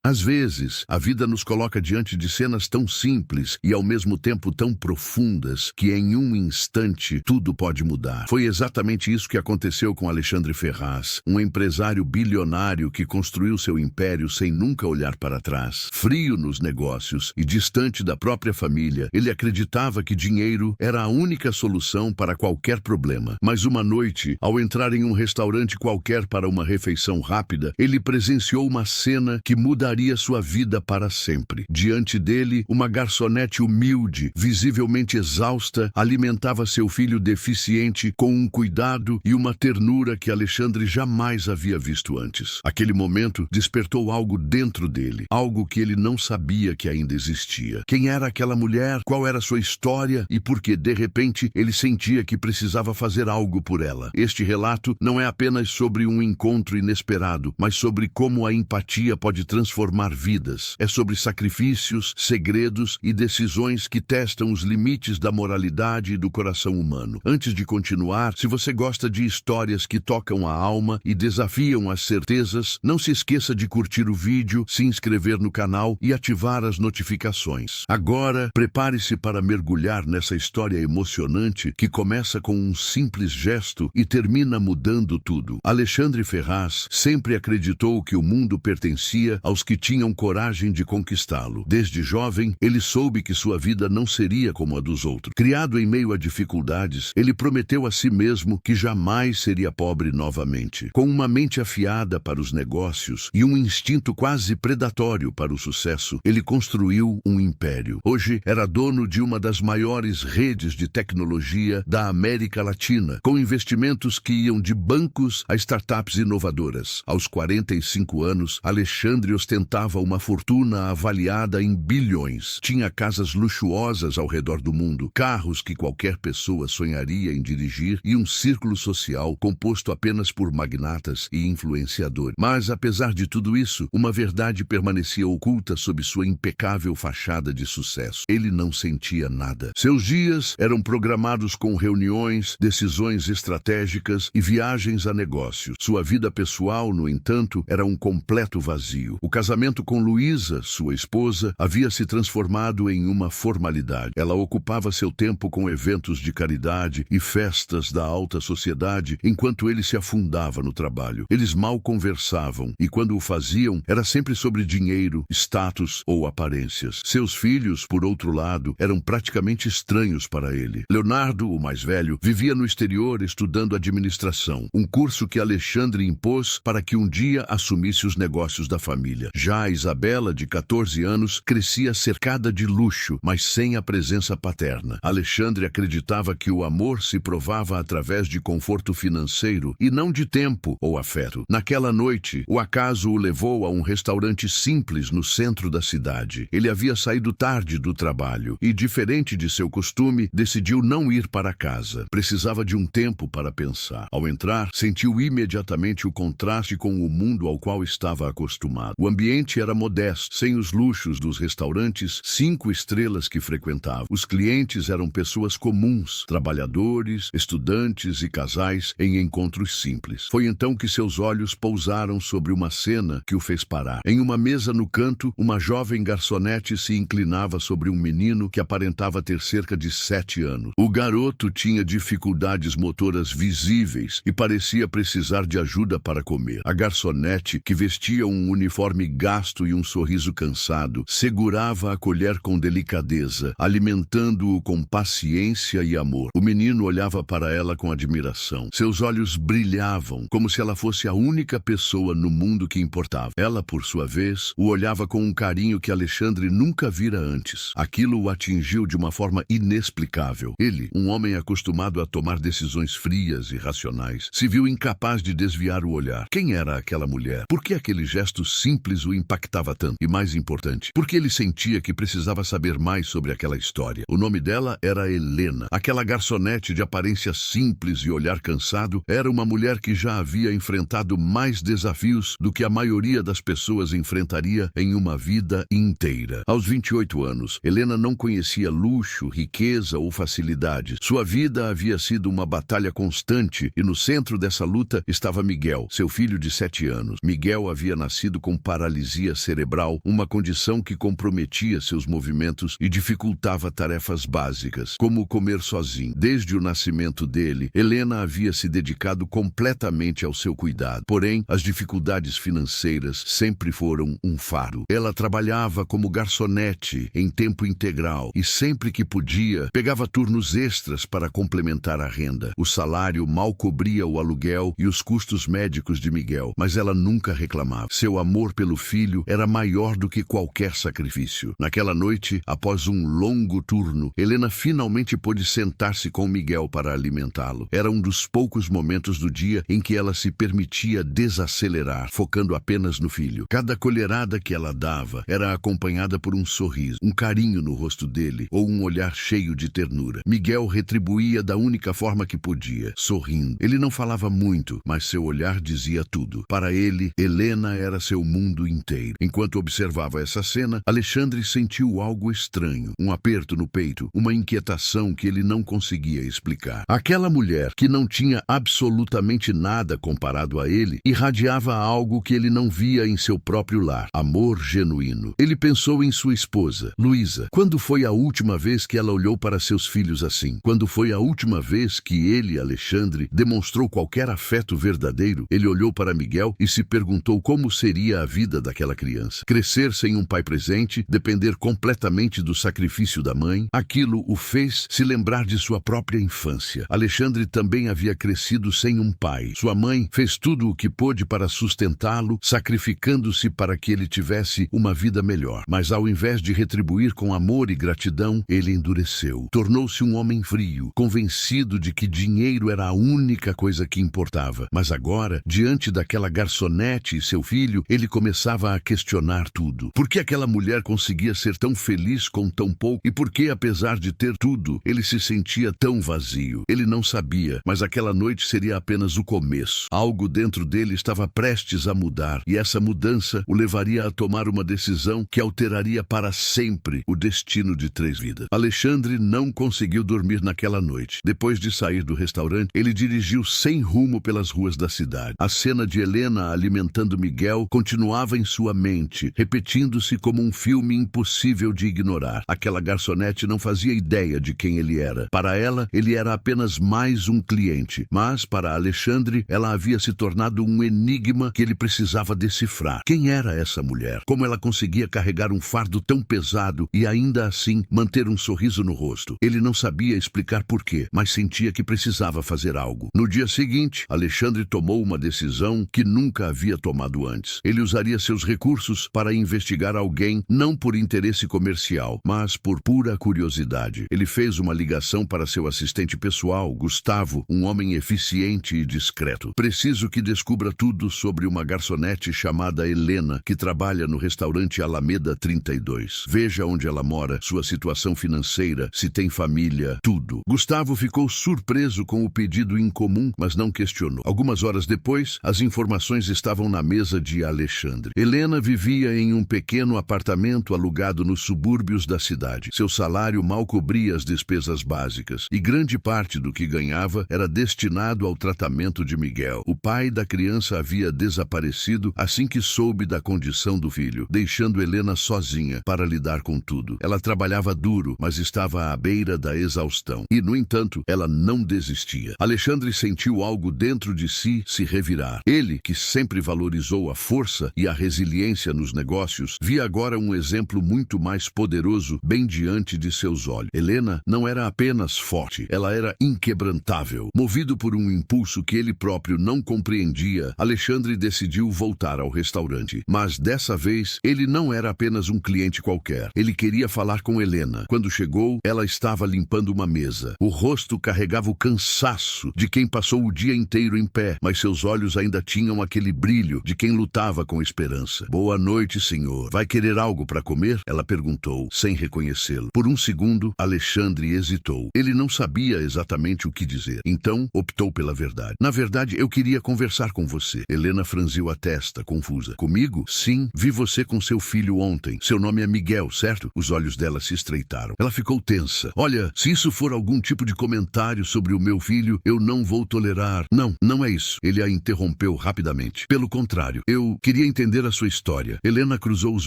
Às vezes, a vida nos coloca diante de cenas tão simples e ao mesmo tempo tão profundas que em um instante tudo pode mudar. Foi exatamente isso que aconteceu com Alexandre Ferraz, um empresário bilionário que construiu seu império sem nunca olhar para trás. Frio nos negócios e distante da própria família, ele acreditava que dinheiro era a única solução para qualquer problema. Mas uma noite, ao entrar em um restaurante qualquer para uma refeição rápida, ele presenciou uma cena que mudaria sua vida para sempre. Diante dele, uma garçonete humilde, visivelmente exausta, alimentava seu filho deficiente com um cuidado e uma ternura que Alexandre jamais havia visto antes. Aquele momento despertou algo dentro dele, algo que ele não sabia que ainda existia. Quem era aquela mulher? Qual era sua história? E por que, de repente, ele sentia que precisava fazer algo por ela? Este relato não é apenas sobre um encontro inesperado, mas sobre como a empatia pode transformar vidas. É sobre sacrifícios, segredos e decisões que testam os limites da moralidade e do coração humano. Antes de continuar, se você gosta de histórias que tocam a alma e desafiam as certezas, não se esqueça de curtir o vídeo, se inscrever no canal e ativar as notificações. Agora, prepare-se para mergulhar nessa história emocionante que começa com um simples gesto e termina mudando tudo. Alexandre Ferraz sempre acreditou que o mundo pertencia aos que tinham coragem de conquistá-lo. Desde jovem, ele soube que sua vida não seria como a dos outros. Criado em meio a dificuldades, ele prometeu a si mesmo que jamais seria pobre novamente. Com uma mente afiada para os negócios e um instinto quase predatório para o sucesso, ele construiu um império. Hoje era dono de uma das maiores redes de tecnologia da América Latina, com investimentos que iam de bancos a startups inovadoras. Aos 45 anos, Alexandre ostentava uma fortuna avaliada em bilhões. Tinha casas luxuosas ao redor do mundo, carros que qualquer pessoa sonharia em dirigir e um círculo social composto apenas por magnatas e influenciadores. Mas, apesar de tudo isso, uma verdade permanecia oculta sob sua impecável fachada de sucesso. Ele não sentia nada. Seus dias eram programados com reuniões, decisões estratégicas e viagens a negócios. Sua vida pessoal, no entanto, era um completo vazio. O casamento com Luísa, sua esposa, havia se transformado em uma formalidade. Ela ocupava seu tempo com eventos de caridade e festas da alta sociedade, enquanto ele se afundava no trabalho. Eles mal conversavam, e quando o faziam, era sempre sobre dinheiro, status ou aparências. Seus filhos, por outro lado, eram praticamente estranhos para ele. Leonardo, o mais velho, vivia no exterior estudando administração, um curso que Alexandre impôs para que um dia assumisse os negócios da família. Já Isabela, de 14 anos, crescia cercada de luxo, mas sem a presença paterna. Alexandre acreditava que o amor se provava através de conforto financeiro e não de tempo ou afeto. Naquela noite, o acaso o levou a um restaurante simples no centro da cidade. Ele havia saído tarde do trabalho e, diferente de seu costume, decidiu não ir para casa. Precisava de um tempo para pensar. Ao entrar, sentiu imediatamente o contraste com o mundo ao qual estava acostumado. O ambiente era modesto, sem os luxos dos restaurantes 5 estrelas que frequentava. Os clientes eram pessoas comuns, trabalhadores, estudantes e casais em encontros simples. Foi então que seus olhos pousaram sobre uma cena que o fez parar. Em uma mesa no canto, uma jovem garçonete se inclinava sobre um menino que aparentava ter cerca de 7 anos. O garoto tinha dificuldades motoras visíveis e parecia precisar de ajuda para comer. A garçonete, que vestia um uniforme gasto e um sorriso cansado, segurava a colher com delicadeza, alimentando-o com paciência e amor. O menino olhava para ela com admiração. Seus olhos brilhavam, como se ela fosse a única pessoa no mundo que importava. Ela, por sua vez, o olhava com um carinho que Alexandre nunca vira antes. Aquilo o atingiu de uma forma inexplicável. Ele, um homem acostumado a tomar decisões frias e racionais, se viu incapaz de desviar o olhar. Quem era aquela mulher? Por que aquele gesto simples o impactava tanto? E mais importante, por que ele sentia que precisava saber mais sobre aquela história? O nome dela era Helena. Aquela garçonete de aparência simples e olhar cansado era uma mulher que já havia enfrentado mais desafios do que a maioria das pessoas enfrentaria em uma vida inteira. Aos 28 anos, Helena não conhecia luxo, riqueza ou facilidade. Sua vida havia sido uma batalha constante e no centro dessa luta estava Miguel, seu filho de 7 anos. Miguel havia nascido com paralisia paralisia cerebral, uma condição que comprometia seus movimentos e dificultava tarefas básicas, como comer sozinho. Desde o nascimento dele, Helena havia se dedicado completamente ao seu cuidado. Porém, as dificuldades financeiras sempre foram um fardo. Ela trabalhava como garçonete em tempo integral e sempre que podia, pegava turnos extras para complementar a renda. O salário mal cobria o aluguel e os custos médicos de Miguel, mas ela nunca reclamava. Seu amor pelo filho era maior do que qualquer sacrifício. Naquela noite, após um longo turno, Helena finalmente pôde sentar-se com Miguel para alimentá-lo. Era um dos poucos momentos do dia em que ela se permitia desacelerar, focando apenas no filho. Cada colherada que ela dava era acompanhada por um sorriso, um carinho no rosto dele ou um olhar cheio de ternura. Miguel retribuía da única forma que podia, sorrindo. Ele não falava muito, mas seu olhar dizia tudo. Para ele, Helena era seu mundo inteiro. Enquanto observava essa cena, Alexandre sentiu algo estranho, um aperto no peito, uma inquietação que ele não conseguia explicar. Aquela mulher, que não tinha absolutamente nada comparado a ele, irradiava algo que ele não via em seu próprio lar: amor genuíno. Ele pensou em sua esposa, Luísa. Quando foi a última vez que ela olhou para seus filhos assim? Quando foi a última vez que ele, Alexandre, demonstrou qualquer afeto verdadeiro? Ele olhou para Miguel e se perguntou como seria a vida daquela criança. Crescer sem um pai presente, depender completamente do sacrifício da mãe, aquilo o fez se lembrar de sua própria infância. Alexandre também havia crescido sem um pai. Sua mãe fez tudo o que pôde para sustentá-lo, sacrificando-se para que ele tivesse uma vida melhor. Mas ao invés de retribuir com amor e gratidão, ele endureceu. Tornou-se um homem frio, convencido de que dinheiro era a única coisa que importava. Mas agora, diante daquela garçonete e seu filho, ele começava a questionar tudo. Por que aquela mulher conseguia ser tão feliz com tão pouco? E por que, apesar de ter tudo, ele se sentia tão vazio? Ele não sabia, mas aquela noite seria apenas o começo. Algo dentro dele estava prestes a mudar, e essa mudança o levaria a tomar uma decisão que alteraria para sempre o destino de 3 vidas. Alexandre não conseguiu dormir naquela noite. Depois de sair do restaurante, ele dirigiu sem rumo pelas ruas da cidade. A cena de Helena alimentando Miguel continuava em sua mente, repetindo-se como um filme impossível de ignorar. Aquela garçonete não fazia ideia de quem ele era. Para ela, ele era apenas mais um cliente. Mas, para Alexandre, ela havia se tornado um enigma que ele precisava decifrar. Quem era essa mulher? Como ela conseguia carregar um fardo tão pesado e ainda assim manter um sorriso no rosto? Ele não sabia explicar porquê, mas sentia que precisava fazer algo. No dia seguinte, Alexandre tomou uma decisão que nunca havia tomado antes. Ele usaria seus recursos para investigar alguém, não por interesse comercial, mas por pura curiosidade. Ele fez uma ligação para seu assistente pessoal, Gustavo, um homem eficiente e discreto. Preciso que descubra tudo sobre uma garçonete chamada Helena, que trabalha no restaurante Alameda 32. Veja onde ela mora, sua situação financeira, se tem família, tudo. Gustavo ficou surpreso com o pedido incomum, mas não questionou. Algumas horas depois, as informações estavam na mesa de Alexandre. Helena vivia em um pequeno apartamento alugado nos subúrbios da cidade. Seu salário mal cobria as despesas básicas, e grande parte do que ganhava era destinado ao tratamento de Miguel. O pai da criança havia desaparecido assim que soube da condição do filho, deixando Helena sozinha para lidar com tudo. Ela trabalhava duro, mas estava à beira da exaustão. E, no entanto, ela não desistia. Alexandre sentiu algo dentro de si se revirar. Ele, que sempre valorizou a força e a resiliência nos negócios, via agora um exemplo muito mais poderoso bem diante de seus olhos. Helena não era apenas forte, ela era inquebrantável. Movido por um impulso que ele próprio não compreendia, Alexandre decidiu voltar ao restaurante. Mas dessa vez, ele não era apenas um cliente qualquer. Ele queria falar com Helena. Quando chegou, ela estava limpando uma mesa. O rosto carregava o cansaço de quem passou o dia inteiro em pé, mas seus olhos ainda tinham aquele brilho de quem lutava com esperança. "Boa noite, senhor. Vai querer algo para comer?" ela perguntou, sem reconhecê-lo. Por um segundo, Alexandre hesitou. Ele não sabia exatamente o que dizer. Então, optou pela verdade. "Na verdade, eu queria conversar com você." Helena franziu a testa, confusa. "Comigo? Sim, vi você com seu filho ontem. Seu nome é Miguel, certo?" Os olhos dela se estreitaram. Ela ficou tensa. "Olha, se isso for algum tipo de comentário sobre o meu filho, eu não vou tolerar." Não é isso." Ele a interrompeu rapidamente. "Pelo contrário, eu queria entender entender a sua história. Helena cruzou os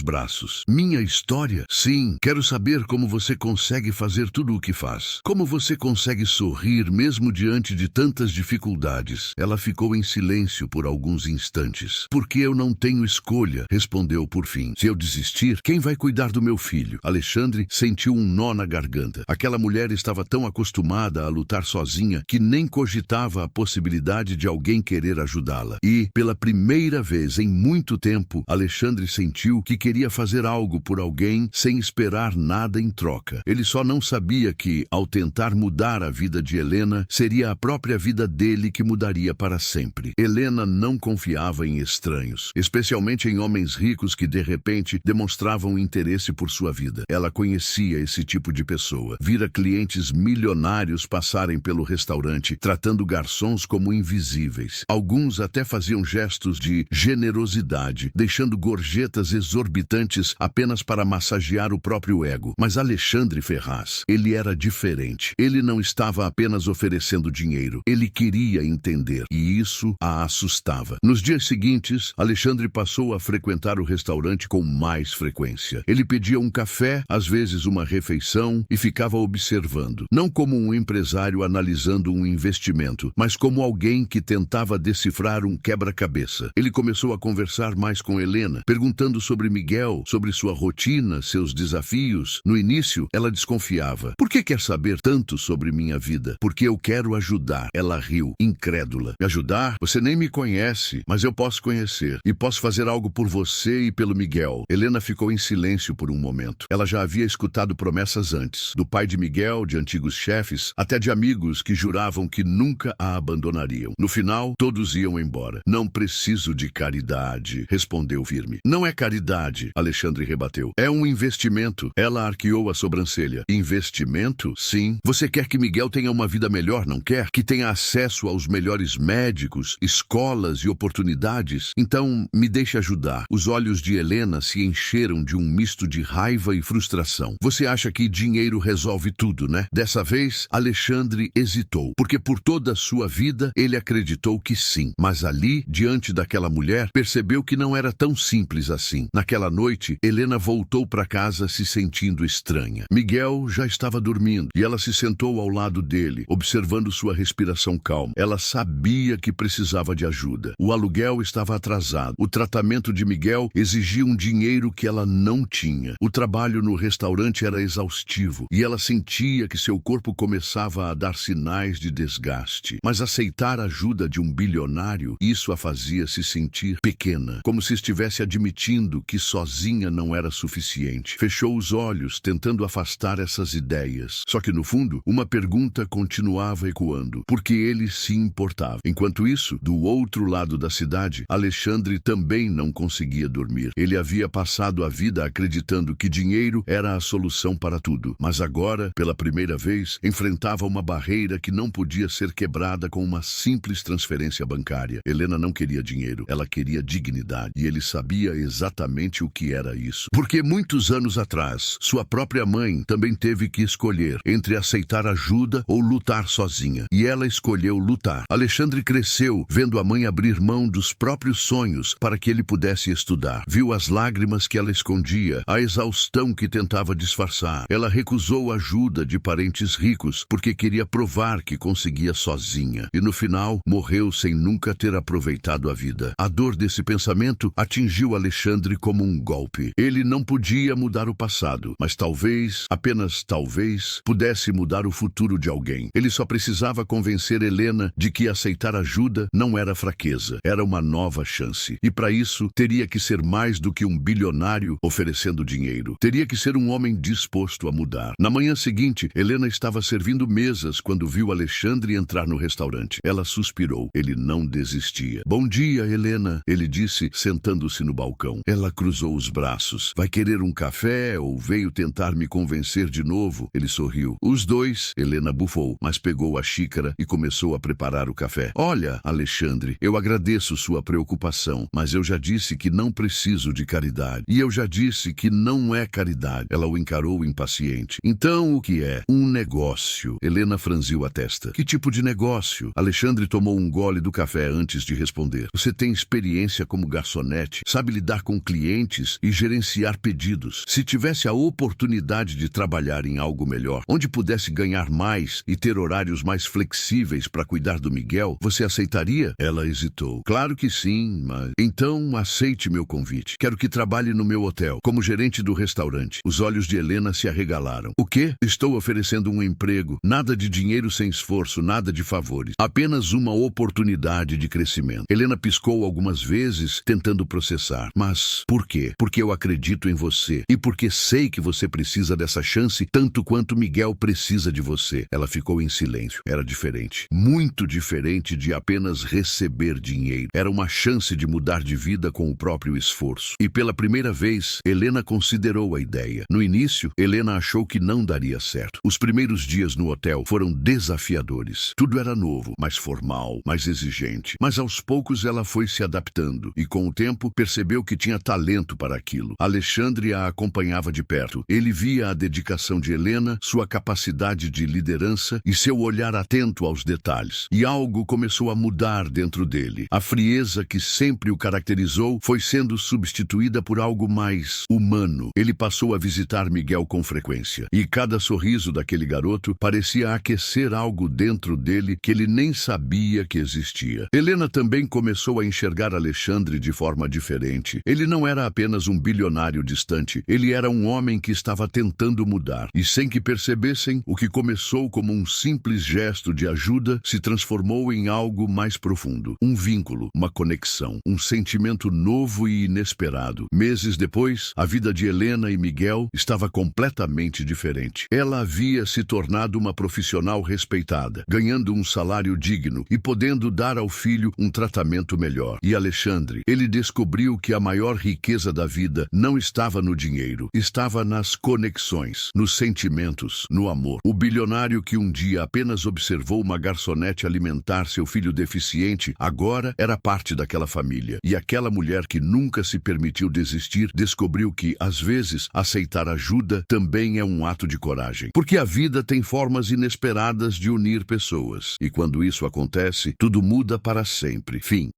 braços. Minha história? Sim, quero saber como você consegue fazer tudo o que faz. Como você consegue sorrir mesmo diante de tantas dificuldades. Ela ficou em silêncio por alguns instantes. Porque eu não tenho escolha, respondeu por fim. Se eu desistir, quem vai cuidar do meu filho? Alexandre sentiu um nó na garganta. Aquela mulher estava tão acostumada a lutar sozinha que nem cogitava a possibilidade de alguém querer ajudá-la. E, pela primeira vez em muito tempo, Alexandre sentiu que queria fazer algo por alguém sem esperar nada em troca. Ele só não sabia que, ao tentar mudar a vida de Helena, seria a própria vida dele que mudaria para sempre. Helena não confiava em estranhos, especialmente em homens ricos que, de repente, demonstravam interesse por sua vida. Ela conhecia esse tipo de pessoa. Vira clientes milionários passarem pelo restaurante, tratando garçons como invisíveis. Alguns até faziam gestos de generosidade, deixando gorjetas exorbitantes apenas para massagear o próprio ego. Mas Alexandre Ferraz, ele era diferente. Ele não estava apenas oferecendo dinheiro. Ele queria entender, e isso a assustava. Nos dias seguintes, Alexandre passou a frequentar o restaurante com mais frequência. Ele pedia um café, às vezes uma refeição, e ficava observando. Não como um empresário analisando um investimento, mas como alguém que tentava decifrar um quebra-cabeça. Ele começou a conversar mais com Helena, perguntando sobre Miguel, sobre sua rotina, seus desafios. No início, ela desconfiava. Por que quer saber tanto sobre minha vida? Porque eu quero ajudar. Ela riu, incrédula. Me ajudar? Você nem me conhece, mas eu posso conhecer. E posso fazer algo por você e pelo Miguel. Helena ficou em silêncio por um momento. Ela já havia escutado promessas antes. Do pai de Miguel, de antigos chefes, até de amigos que juravam que nunca a abandonariam. No final, todos iam embora. Não preciso de caridade, respondeu firme. Não é caridade, Alexandre rebateu. É um investimento. Ela arqueou a sobrancelha. Investimento? Sim. Você quer que Miguel tenha uma vida melhor, não quer? Que tenha acesso aos melhores médicos, escolas e oportunidades? Então, me deixe ajudar. Os olhos de Helena se encheram de um misto de raiva e frustração. Você acha que dinheiro resolve tudo, né? Dessa vez, Alexandre hesitou, porque por toda a sua vida ele acreditou que sim. Mas ali, diante daquela mulher, percebeu que não era tão simples assim. Naquela noite, Helena voltou para casa se sentindo estranha. Miguel já estava dormindo e ela se sentou ao lado dele, observando sua respiração calma. Ela sabia que precisava de ajuda. O aluguel estava atrasado. O tratamento de Miguel exigia um dinheiro que ela não tinha. O trabalho no restaurante era exaustivo e ela sentia que seu corpo começava a dar sinais de desgaste. Mas aceitar a ajuda de um bilionário, isso a fazia se sentir pequena, como se estivesse admitindo que sozinha não era suficiente. Fechou os olhos, tentando afastar essas ideias. Só que no fundo, uma pergunta continuava ecoando, porque ele se importava. Enquanto isso, do outro lado da cidade, Alexandre também não conseguia dormir. Ele havia passado a vida acreditando que dinheiro era a solução para tudo, mas agora, pela primeira vez, enfrentava uma barreira que não podia ser quebrada com uma simples transferência bancária. Helena não queria dinheiro, ela queria dignidade, e ele sabia exatamente o que era isso. Porque muitos anos atrás, sua própria mãe também teve que escolher entre aceitar ajuda ou lutar sozinha, e ela escolheu lutar. Alexandre cresceu vendo a mãe abrir mão dos próprios sonhos para que ele pudesse estudar. Viu as lágrimas que ela escondia, a exaustão que tentava disfarçar. Ela recusou ajuda de parentes ricos porque queria provar que conseguia sozinha. E no final, morreu sem nunca ter aproveitado a vida. A dor desse pensamento atingiu Alexandre como um golpe. Ele não podia mudar o passado, mas talvez, apenas talvez, pudesse mudar o futuro de alguém. Ele só precisava convencer Helena de que aceitar ajuda não era fraqueza, era uma nova chance. E para isso, teria que ser mais do que um bilionário oferecendo dinheiro. Teria que ser um homem disposto a mudar. Na manhã seguinte, Helena estava servindo mesas quando viu Alexandre entrar no restaurante. Ela suspirou. Ele não desistia. Bom dia, Helena, ele disse, sentando-se no balcão. Ela cruzou os braços. Vai querer um café ou veio tentar me convencer de novo? Ele sorriu. Os dois, Helena bufou, mas pegou a xícara e começou a preparar o café. Olha, Alexandre, eu agradeço sua preocupação, mas eu já disse que não preciso de caridade. E eu já disse que não é caridade. Ela o encarou impaciente. Então o que é? Um negócio. Helena franziu a testa. Que tipo de negócio? Alexandre tomou um gole do café antes de responder. Você tem experiência como garçonete? garçonete, sabe lidar com clientes e gerenciar pedidos. Se tivesse a oportunidade de trabalhar em algo melhor, onde pudesse ganhar mais e ter horários mais flexíveis para cuidar do Miguel, você aceitaria? Ela hesitou. Claro que sim, mas... Então, aceite meu convite. Quero que trabalhe no meu hotel, como gerente do restaurante. Os olhos de Helena se arregalaram. O quê? Estou oferecendo um emprego. Nada de dinheiro sem esforço, nada de favores. Apenas uma oportunidade de crescimento. Helena piscou algumas vezes, tentando processar. Mas por quê? Porque eu acredito em você. E porque sei que você precisa dessa chance tanto quanto Miguel precisa de você. Ela ficou em silêncio. Era diferente. Muito diferente de apenas receber dinheiro. Era uma chance de mudar de vida com o próprio esforço. E pela primeira vez, Helena considerou a ideia. No início, Helena achou que não daria certo. Os primeiros dias no hotel foram desafiadores. Tudo era novo, mais formal, mais exigente. Mas aos poucos ela foi se adaptando e com o tempo percebeu que tinha talento para aquilo. Alexandre a acompanhava de perto. Ele via a dedicação de Helena, sua capacidade de liderança e seu olhar atento aos detalhes. E algo começou a mudar dentro dele. A frieza que sempre o caracterizou foi sendo substituída por algo mais humano. Ele passou a visitar Miguel com frequência. E cada sorriso daquele garoto parecia aquecer algo dentro dele que ele nem sabia que existia. Helena também começou a enxergar Alexandre de forma diferente. Ele não era apenas um bilionário distante. Ele era um homem que estava tentando mudar. E sem que percebessem, o que começou como um simples gesto de ajuda se transformou em algo mais profundo. Um vínculo, uma conexão, um sentimento novo e inesperado. Meses depois, a vida de Helena e Miguel estava completamente diferente. Ela havia se tornado uma profissional respeitada, ganhando um salário digno e podendo dar ao filho um tratamento melhor. E Alexandre, ele descobriu que a maior riqueza da vida não estava no dinheiro, estava nas conexões, nos sentimentos, no amor. O bilionário que um dia apenas observou uma garçonete alimentar seu filho deficiente, agora era parte daquela família. E aquela mulher que nunca se permitiu desistir, descobriu que, às vezes, aceitar ajuda também é um ato de coragem. Porque a vida tem formas inesperadas de unir pessoas. E quando isso acontece, tudo muda para sempre. Fim.